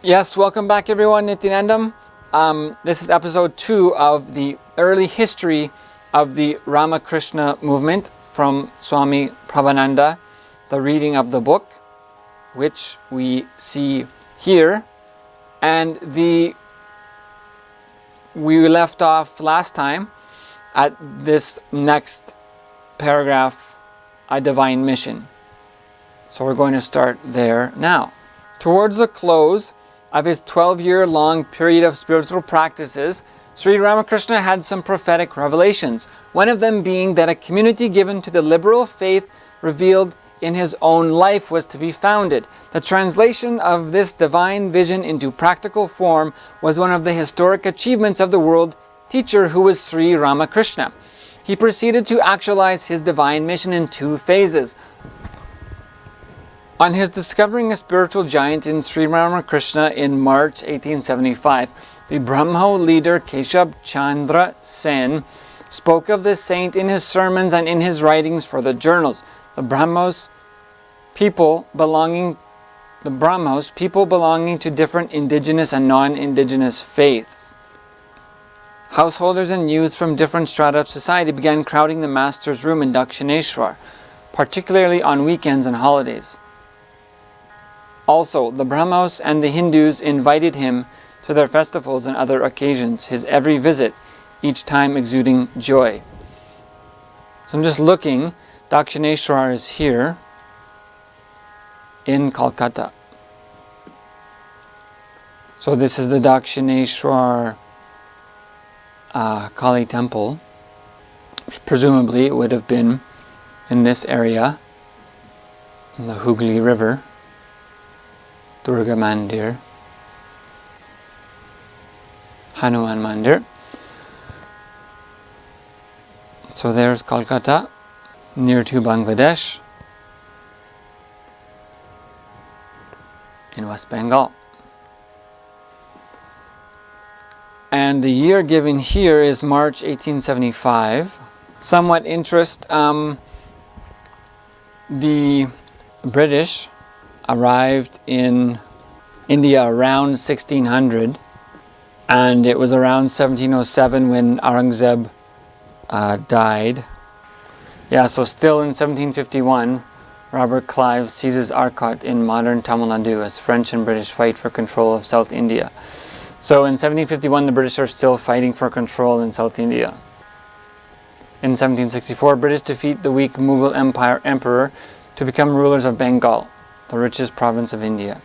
Yes, welcome back everyone, Nithyanandam. This is episode 2 of the early history of the Ramakrishna movement from Swami Prabhupada, the reading of the book, which we see here. And we left off last time at this next paragraph, a divine mission. So we're going to start there now. Towards the close of his 12-year-long period of spiritual practices, Shri Ramakrishna had some prophetic revelations, one of them being that a community given to the liberal faith revealed in his own life was to be founded. The translation of this divine vision into practical form was one of the historic achievements of the world teacher who was Shri Ramakrishna. He proceeded to actualize his divine mission in 2 phases. On his discovering a spiritual giant in Sri Ramakrishna in March 1875, the Brahmo leader Keshav Chandra Sen spoke of the saint in his sermons and in his writings for the journals. The Brahmos, people belonging to different indigenous and non-indigenous faiths. Householders and youths from different strata of society began crowding the master's room in Dakshineshwar, particularly on weekends and holidays. Also, the Brahmos and the Hindus invited him to their festivals and other occasions, his every visit, each time exuding joy. So I'm just looking, Dakshineshwar is here in Kolkata. So this is the Dakshineshwar Kali temple. Presumably it would have been in this area, in the Hooghly River. Durga Mandir, Hanuman Mandir. So there's Kolkata, near to Bangladesh, in West Bengal. And the year given here is March 1875. Somewhat interest, the British arrived in India around 1600, and it was around 1707 when Aurangzeb died. Yeah, so still in 1751, Robert Clive seizes Arcot in modern Tamil Nadu as French and British fight for control of South India. So in 1751, the British are still fighting for control in South India. In 1764, British defeat the weak Mughal emperor to become rulers of Bengal, the richest province of India.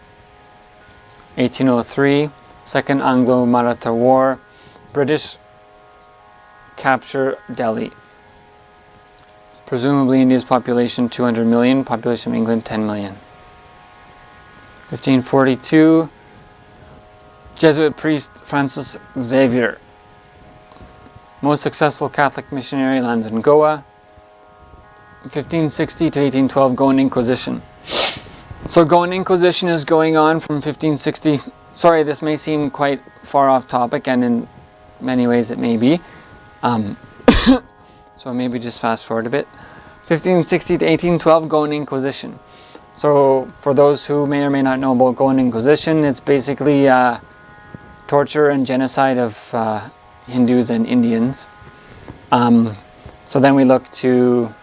1803, Second Anglo-Maratha War, British capture Delhi. Presumably India's population 200 million, population of England 10 million. 1542, Jesuit priest Francis Xavier, most successful Catholic missionary, lands in Goa. 1560 to 1812, Goan Inquisition. So Goan Inquisition is going on from 1560. Sorry, this may seem quite far off topic, and in many ways it may be. So maybe just fast forward a bit. 1560 to 1812, Goan Inquisition. So for those who may or may not know about Goan Inquisition, it's basically torture and genocide of Hindus and Indians. So then we look to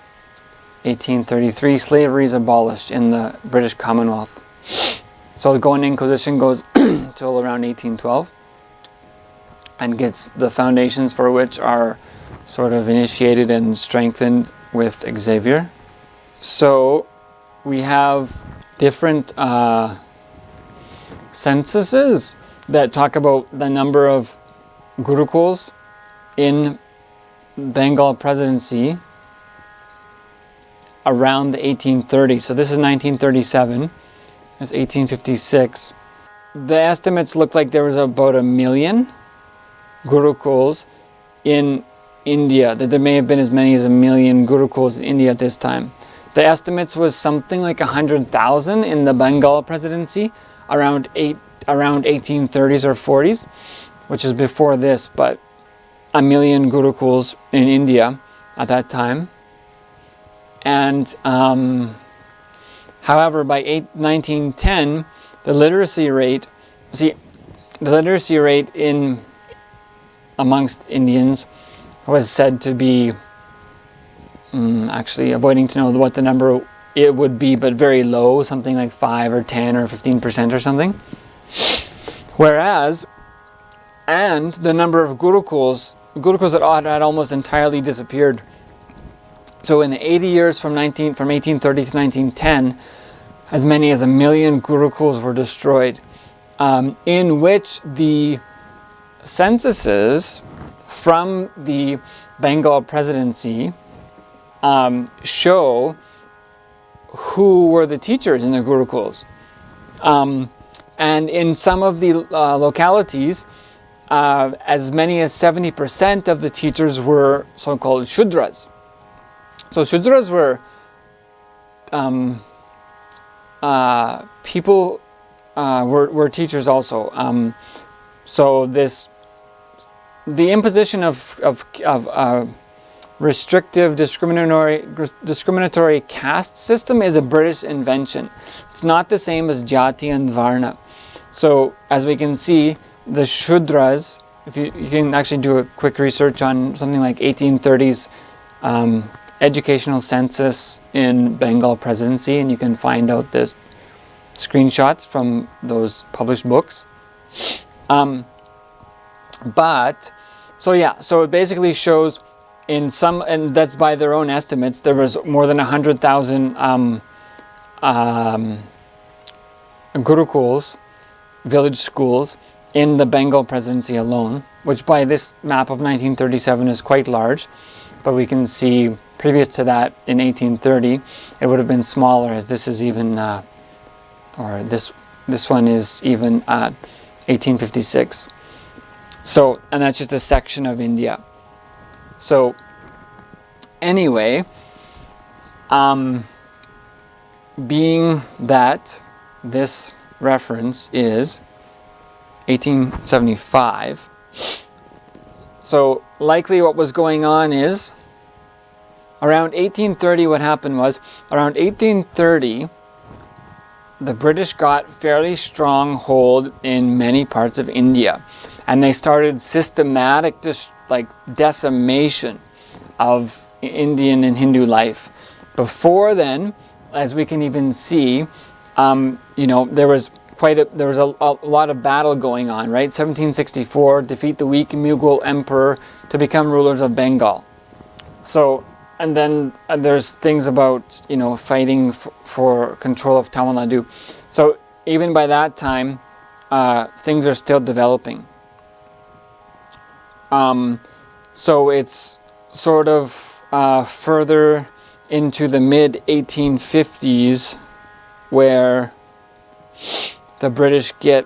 1833, slavery is abolished in the British Commonwealth. So the Goan Inquisition goes till around 1812 and gets the foundations for which are sort of initiated and strengthened with Xavier. So we have different censuses that talk about the number of gurukuls in Bengal Presidency around the 1830s. So this is 1937. That's 1856. The estimates look like there was about 1 million gurukuls in India, that there may have been as many as 1 million gurukuls in India at this time. The estimates was something like 100,000 in the Bengal Presidency around 1830s or 40s, which is before this, but 1 million gurukuls in India at that time. And however, by 1910, the literacy rate see, the literacy rate amongst Indians was said to be, actually avoiding to know what the number it would be, but very low, something like 5 or 10 or 15% or something. Whereas, and the number of gurukuls had almost entirely disappeared. So in the 80 years from 1830 to 1910, as many as 1 million gurukuls were destroyed, in which the censuses from the Bengal presidency show who were the teachers in the gurukuls. And in some of the localities, as many as 70% of the teachers were so-called Shudras. So Shudras were people were teachers also. So the imposition of restrictive discriminatory caste system is a British invention. It's not the same as Jati and Varna. So as we can see, the Shudras, if you can actually do a quick research on something like 1830s educational census in Bengal presidency, and you can find out the screenshots from those published books. So it basically shows in some, and that's by their own estimates, there was more than 100,000 gurukuls, village schools, in the Bengal presidency alone, which by this map of 1937 is quite large. But we can see previous to that, in 1830, it would have been smaller, as this is even, this one is even 1856. So, and that's just a section of India. So, anyway, being that this reference is 1875, so likely what was going on is, around 1830, what happened was, around 1830, the British got fairly strong hold in many parts of India. And they started systematic decimation of Indian and Hindu life. Before then, as we can even see, there was a lot of battle going on, right? 1764, defeat the weak Mughal emperor to become rulers of Bengal. So, and then there's things about, fighting for control of Tamil Nadu. So even by that time, things are still developing. So it's sort of further into the mid-1850s where the British get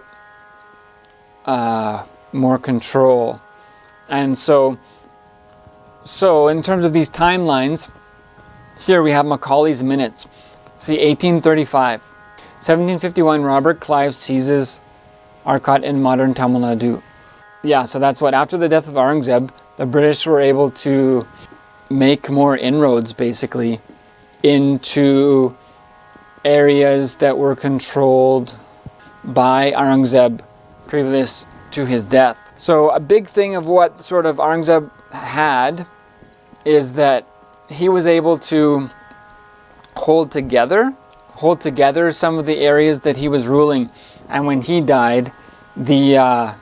more control. And so in terms of these timelines, here we have Macaulay's Minutes. See, 1835. 1751, Robert Clive seizes Arcot in modern Tamil Nadu. Yeah, so that's what, after the death of Aurangzeb, the British were able to make more inroads, basically, into areas that were controlled by Aurangzeb previous to his death. So a big thing of what sort of Aurangzeb had is that he was able to hold together some of the areas that he was ruling. And when he died, the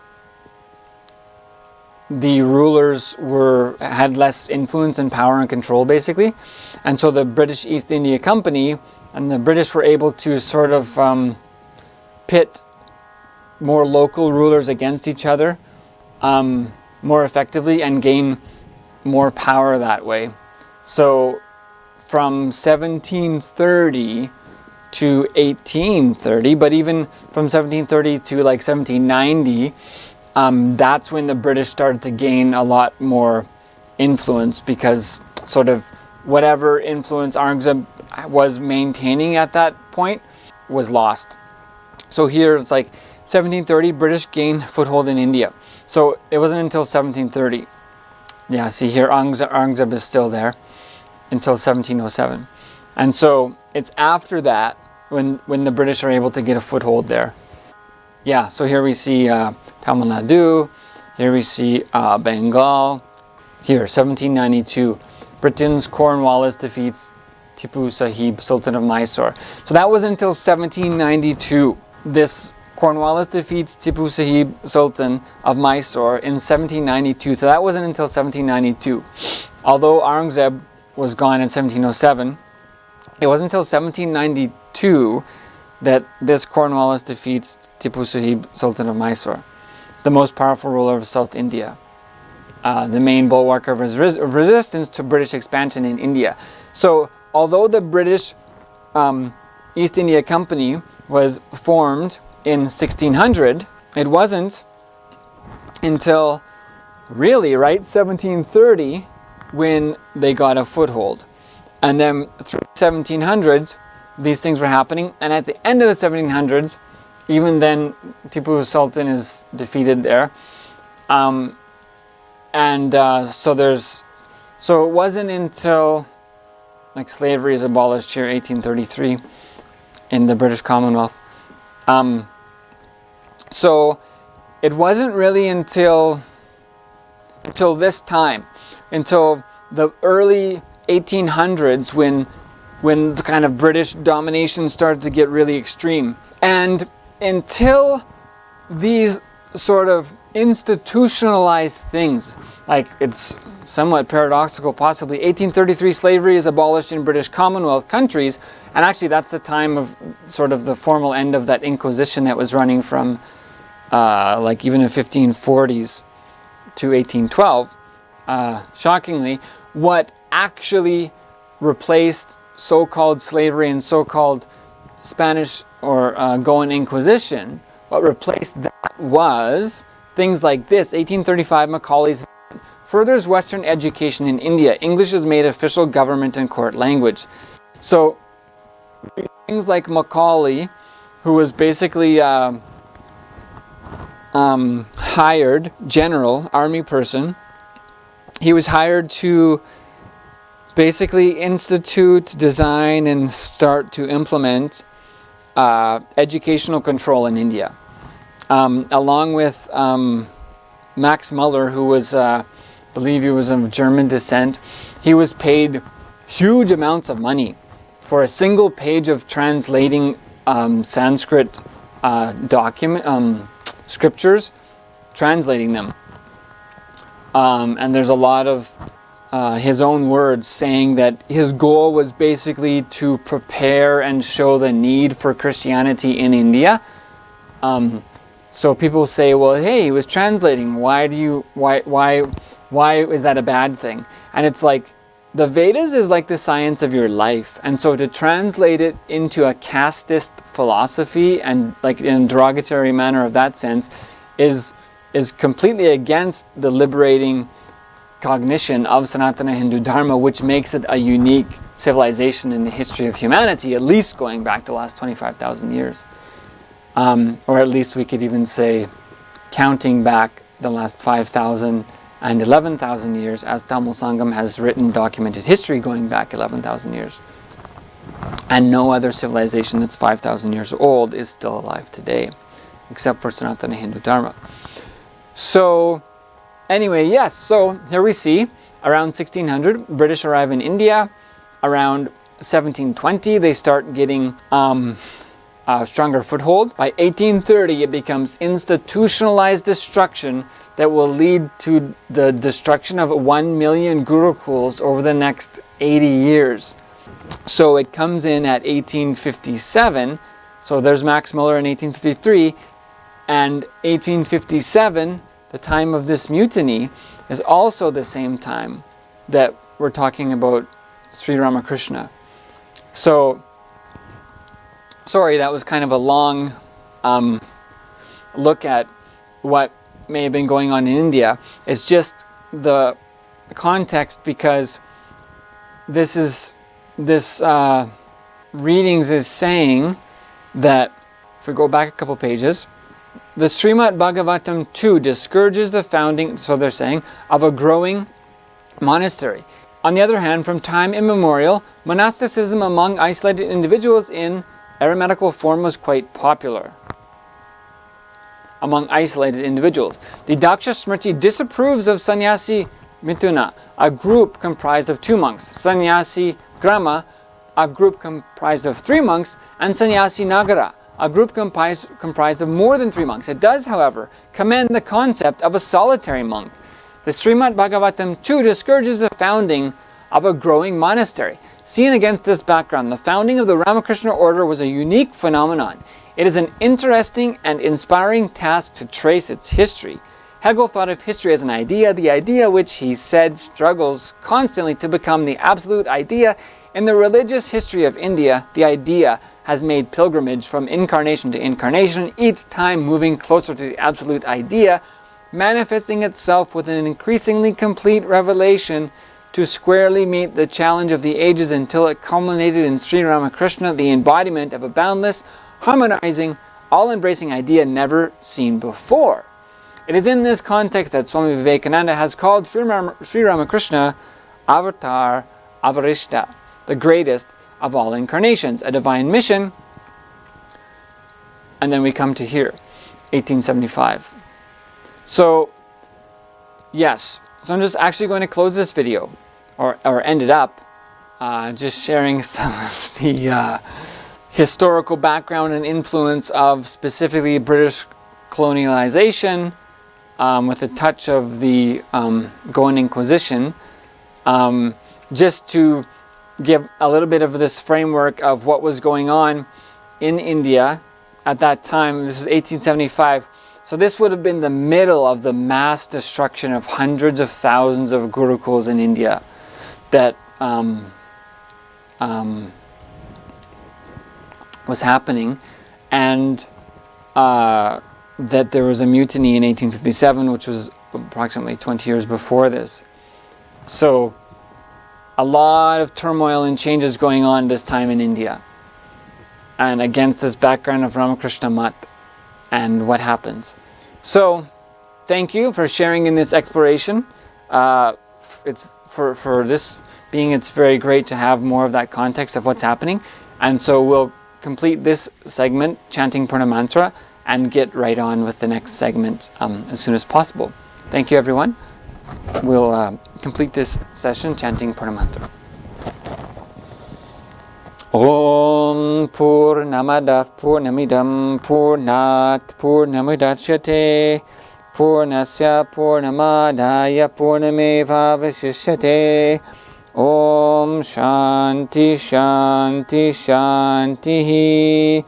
rulers had less influence and power and control, basically. And so the British East India Company and the British were able to sort of pit more local rulers against each other more effectively and gain more power that way. So from 1730 to 1830, but even from 1730 to like 1790, that's when the British started to gain a lot more influence, because sort of whatever influence Aurangzeb was maintaining at that point was lost. So here it's like 1730, British gained foothold in India. So it wasn't until 1730. Yeah, see here, Aurangzeb is still there until 1707. And so it's after that when the British are able to get a foothold there. Yeah, so here we see Tamil Nadu, here we see Bengal, here 1792, Britain's Cornwallis defeats Tipu Sahib, Sultan of Mysore. So that was until 1792. This Cornwallis defeats Tipu Sahib, Sultan of Mysore in 1792. So that wasn't until 1792. Although Aurangzeb was gone in 1707, it wasn't until 1792 that this Cornwallis defeats Tipu Sahib, Sultan of Mysore, the most powerful ruler of South India, the main bulwark of resistance to British expansion in India. So although the British East India Company was formed in 1600, it wasn't until really, 1730 when they got a foothold. And then through the 1700s, these things were happening. And at the end of the 1700s, even then, Tipu Sultan is defeated there. So it wasn't until slavery is abolished here, 1833, in the British Commonwealth. So it wasn't really until this time, until the early 1800s, when the kind of British domination started to get really extreme. And until these sort of institutionalized things, like it's somewhat paradoxical possibly, 1833 slavery is abolished in British Commonwealth countries, and actually that's the time of sort of the formal end of that Inquisition that was running from even the 1540s to 1812. Shockingly, what actually replaced so-called slavery and so-called Spanish or Goan Inquisition, what replaced that was things like this. 1835, Macaulay's furthers Western education in India. English is made official government and court language. So things like Macaulay, who was basically hired, general, army person, he was hired to basically institute, design, and start to implement educational control in India. Along with Max Muller, who was, I believe he was of German descent, he was paid huge amounts of money for a single page of translating Sanskrit scriptures, translating them. And there's a lot of his own words saying that his goal was basically to prepare and show the need for Christianity in India. So people say, well, hey, he was translating. Why is that a bad thing? And it's like, the Vedas is like the science of your life. And so to translate it into a casteist philosophy and like in a derogatory manner of that sense is completely against the liberating cognition of Sanatana Hindu Dharma, which makes it a unique civilization in the history of humanity, at least going back the last 25,000 years. Or at least we could even say counting back the last 5,000 and 11,000 years, as Tamil Sangam has written documented history going back 11,000 years. And no other civilization that's 5,000 years old is still alive today, except for Sanatana Hindu Dharma. So anyway, yes, so here we see around 1600, British arrive in India. Around 1720, they start getting a stronger foothold. By 1830, it becomes institutionalized destruction that will lead to the destruction of 1 million gurukuls over the next 80 years. So it comes in at 1857. So there's Max Muller in 1853. And 1857, the time of this mutiny, is also the same time that we're talking about Sri Ramakrishna. So, sorry, that was kind of a long look at what may have been going on in India. It's just the context, because this readings is saying that, if we go back a couple pages, the Srimad Bhagavatam 2 discourages the founding, so they're saying, of a growing monastery. On the other hand, from time immemorial, monasticism among isolated individuals in aromatical form was quite popular. among isolated individuals. The Daksha Smriti disapproves of sannyasi Mithuna, a group comprised of 2 monks, sannyasi Grama, a group comprised of 3 monks, and sannyasi Nagara, a group comprised of more than 3 monks. It does, however, commend the concept of a solitary monk. The Srimad Bhagavatam too discourages the founding of a growing monastery. Seen against this background, the founding of the Ramakrishna order was a unique phenomenon. It is an interesting and inspiring task to trace its history. Hegel thought of history as an idea, the idea which he said struggles constantly to become the absolute idea. In the religious history of India, the idea has made pilgrimage from incarnation to incarnation, each time moving closer to the absolute idea, manifesting itself with an increasingly complete revelation to squarely meet the challenge of the ages until it culminated in Sri Ramakrishna, the embodiment of a boundless, harmonizing, all-embracing idea never seen before. It is in this context that Swami Vivekananda has called Sri Ramakrishna Avatar Avarishta, the greatest of all incarnations, a divine mission. And then we come to here, 1875. So, yes, so I'm just actually going to close this video, or end it up, just sharing some of the historical background and influence of specifically British colonialization, with a touch of the Goan Inquisition, just to give a little bit of this framework of what was going on in India at that time. This is 1875. So this would have been the middle of the mass destruction of hundreds of thousands of gurukuls in India that was happening, and that there was a mutiny in 1857, which was approximately 20 years before this. So a lot of turmoil and changes going on this time in India, and against this background of Ramakrishna Mat and what happens. So thank you for sharing in this exploration. It's for this being, it's very great to have more of that context of what's happening. And so we'll complete this segment, chanting Purna Mantra, and get right on with the next segment as soon as possible. Thank you, everyone. We'll complete this session chanting Purna Mantra. Om Purnamadav Purnamidam Purnat Purnamudachyate Purnasya Purnamadaya Purnameva Vasishyate. Om Shanti Shanti Shanti.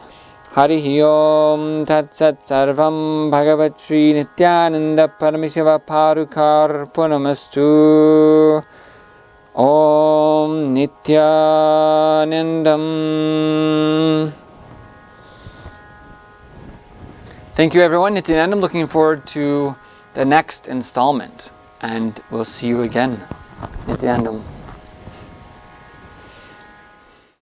Harihi Om Tat Sat Sarvam Bhagavad Shri Nithyananda Paramashiva Parukar Punamastu. Om Nithyanandam. Thank you, everyone. Nithyanandam. Looking forward to the next installment, and we'll see you again. Nithyanandam.